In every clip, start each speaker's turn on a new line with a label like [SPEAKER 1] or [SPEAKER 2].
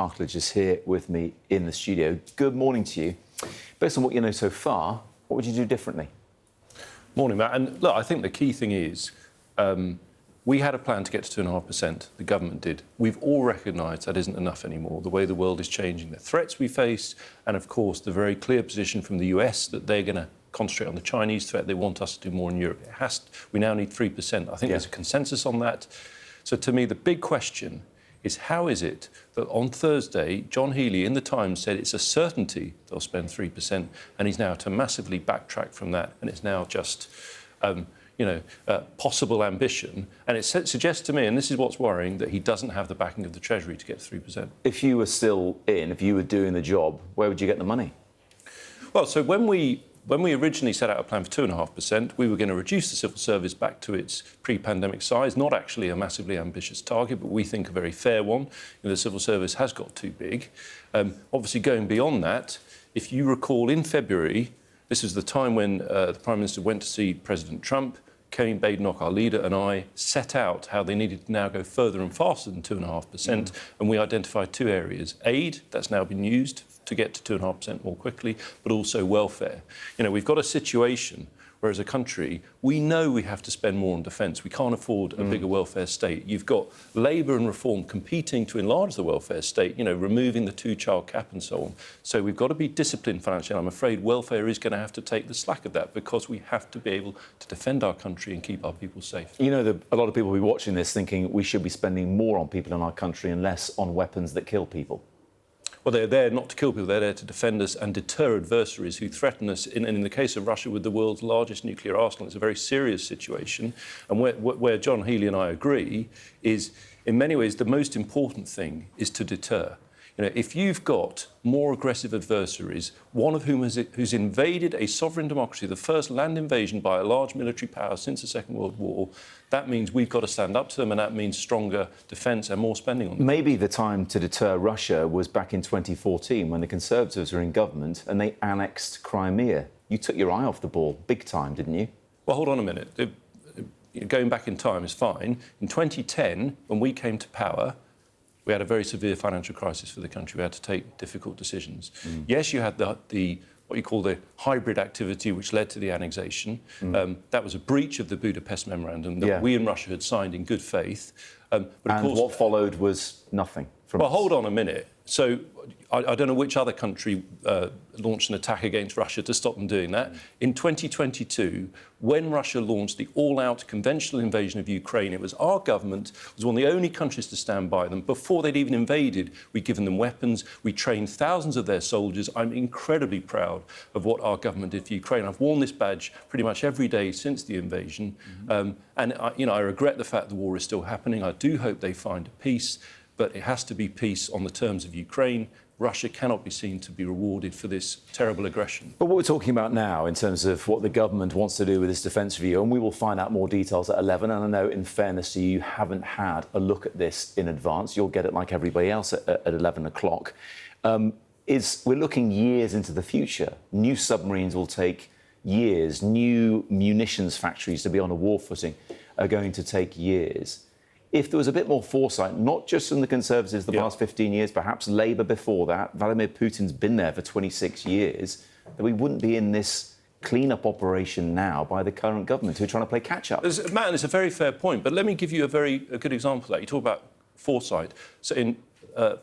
[SPEAKER 1] Cartlidge is here with me in the studio. Good morning to you. Based on what you know so far, what would you do differently?
[SPEAKER 2] Morning, Matt. And look, I think the key thing is we had a plan to get to 2.5%. The government did. We've all recognised that isn't enough anymore. The way the world is changing, the threats we face, and of course the very clear position from the US that they're going to concentrate on the Chinese threat. They want us to do more in Europe. We now need 3%. I think there's a consensus on that. So to me, the big question is how is it that on Thursday, John Healey in The Times said it's a certainty they'll spend 3%, and he's now to massively backtrack from that, and it's now just, possible ambition. And it suggests to me, and this is what's worrying, that he doesn't have the backing of the Treasury to get 3%.
[SPEAKER 1] If you were still if you were doing the job, where would you get the money?
[SPEAKER 2] Well, so when we originally set out a plan for 2.5%, we were going to reduce the civil service back to its pre-pandemic size, not actually a massively ambitious target, but we think a very fair one. The civil service has got too big. Obviously, going beyond that, if you recall, in February, this was the time when the Prime Minister went to see President Trump. Kevin Badenoch, our leader, and I set out how they needed to now go further and faster than 2.5%, and we identified two areas. Aid, that's now been used to get to 2.5% more quickly, but also welfare. We've got a situation where, as a country, we know we have to spend more on defence. We can't afford a bigger welfare state. You've got Labour and Reform competing to enlarge the welfare state, removing the two-child cap and so on. So we've got to be disciplined financially. I'm afraid welfare is going to have to take the slack of that because we have to be able to defend our country and keep our people safe.
[SPEAKER 1] A lot of people will be watching this thinking we should be spending more on people in our country and less on weapons that kill people.
[SPEAKER 2] Well, they're there not to kill people, they're there to defend us and deter adversaries who threaten us. And in the case of Russia, with the world's largest nuclear arsenal, it's a very serious situation. And where John Healey and I agree is, in many ways, the most important thing is to deter. If you've got more aggressive adversaries, one of whom who's invaded a sovereign democracy, the first land invasion by a large military power since the Second World War, that means we've got to stand up to them, and that means stronger defence and more spending on them.
[SPEAKER 1] Maybe the time to deter Russia was back in 2014 when the Conservatives were in government and they annexed Crimea. You took your eye off the ball big time, didn't you?
[SPEAKER 2] Well, hold on a minute. Going back in time is fine. In 2010, when we came to power, we had a very severe financial crisis for the country. We had to take difficult decisions. Yes, you had the what you call the hybrid activity, which led to the annexation. That was a breach of the Budapest Memorandum that we and Russia had signed in good faith.
[SPEAKER 1] But of course, what followed was nothing.
[SPEAKER 2] Well, hold on a minute. So I don't know which other country launched an attack against Russia to stop them doing that. In 2022, when Russia launched the all-out conventional invasion of Ukraine, it was our government was one of the only countries to stand by them. Before they'd even invaded, we'd given them weapons. We trained thousands of their soldiers. I'm incredibly proud of what our government did for Ukraine. I've worn this badge pretty much every day since the invasion. And I regret the fact the war is still happening. I do hope they find a peace. But it has to be peace on the terms of Ukraine. Russia cannot be seen to be rewarded for this terrible aggression.
[SPEAKER 1] But what we're talking about now in terms of what the government wants to do with this defence review, and we will find out more details at 11, and I know in fairness to you, you haven't had a look at this in advance. You'll get it like everybody else at 11 o'clock. We're looking years into the future. New submarines will take years. New munitions factories to be on a war footing are going to take years. If there was a bit more foresight, not just from the Conservatives the past 15 years, perhaps Labour before that, Vladimir Putin's been there for 26 years, that we wouldn't be in this clean-up operation now by the current government who are trying to play catch-up.
[SPEAKER 2] Matt, it's a very fair point, but let me give you a good example of that. You talk about foresight. So in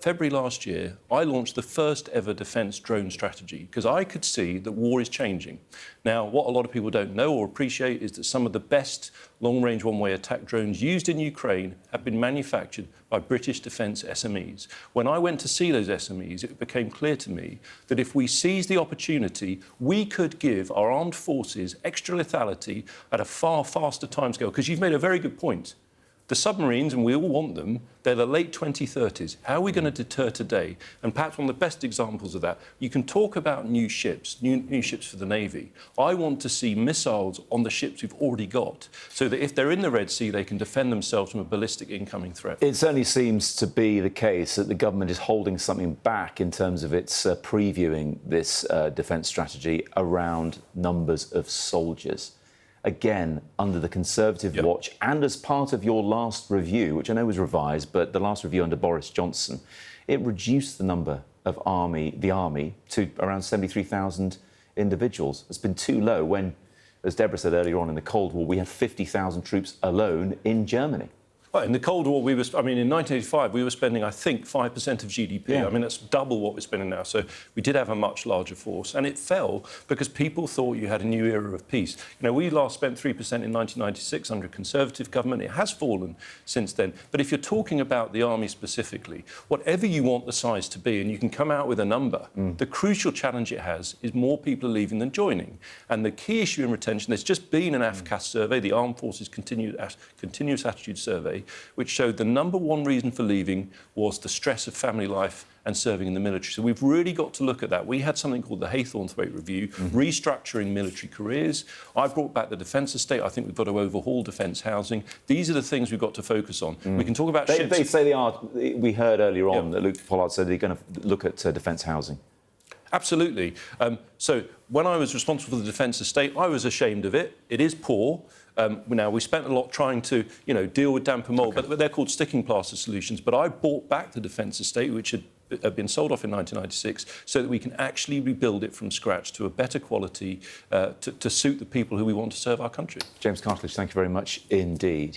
[SPEAKER 2] February last year, I launched the first ever defence drone strategy because I could see that war is changing. Now, what a lot of people don't know or appreciate is that some of the best long-range one-way attack drones used in Ukraine have been manufactured by British defence SMEs. When I went to see those SMEs, it became clear to me that if we seized the opportunity, we could give our armed forces extra lethality at a far faster timescale. Because you've made a very good point. The submarines, and we all want them, they're the late 2030s. How are we going to deter today? And perhaps one of the best examples of that, you can talk about new ships for the Navy. I want to see missiles on the ships we've already got, so that if they're in the Red Sea, they can defend themselves from a ballistic incoming threat.
[SPEAKER 1] It certainly seems to be the case that the government is holding something back in terms of its previewing this defence strategy around numbers of soldiers. Again, under the Conservative watch, and as part of your last review, which I know was revised, but the last review under Boris Johnson, it reduced the number of the army to around 73,000 individuals. It's been too low when, as Deborah said earlier on, in the Cold War, we had 50,000 troops alone in Germany.
[SPEAKER 2] Well, in the Cold War, in 1985, we were spending, I think, 5% of GDP.
[SPEAKER 1] Yeah.
[SPEAKER 2] I mean, that's double what we're spending now. So we did have a much larger force. And it fell because people thought you had a new era of peace. You know, we last spent 3% in 1996 under a Conservative government. It has fallen since then. But if you're talking about the army specifically, whatever you want the size to be, and you can come out with a number, the crucial challenge it has is more people are leaving than joining. And the key issue in retention, there's just been an AFCAS survey, the Armed Forces Continuous Attitude Survey, which showed the number one reason for leaving was the stress of family life and serving in the military. So we've really got to look at that. We had something called the Haythornthwaite Review, restructuring military careers. I brought back the defence estate. I think we've got to overhaul defence housing. These are the things we've got to focus on. We can talk about ships.
[SPEAKER 1] They say they are. We heard earlier on that Luke Pollard said they're going to look at defence housing.
[SPEAKER 2] Absolutely. So when I was responsible for the defence estate, I was ashamed of it. It is poor. Now, we spent a lot trying to, deal with damp and mould, but they're called sticking plaster solutions. But I bought back the defence estate, which had been sold off in 1996, so that we can actually rebuild it from scratch to a better quality to suit the people who we want to serve our country.
[SPEAKER 1] James Cartlidge, thank you very much indeed.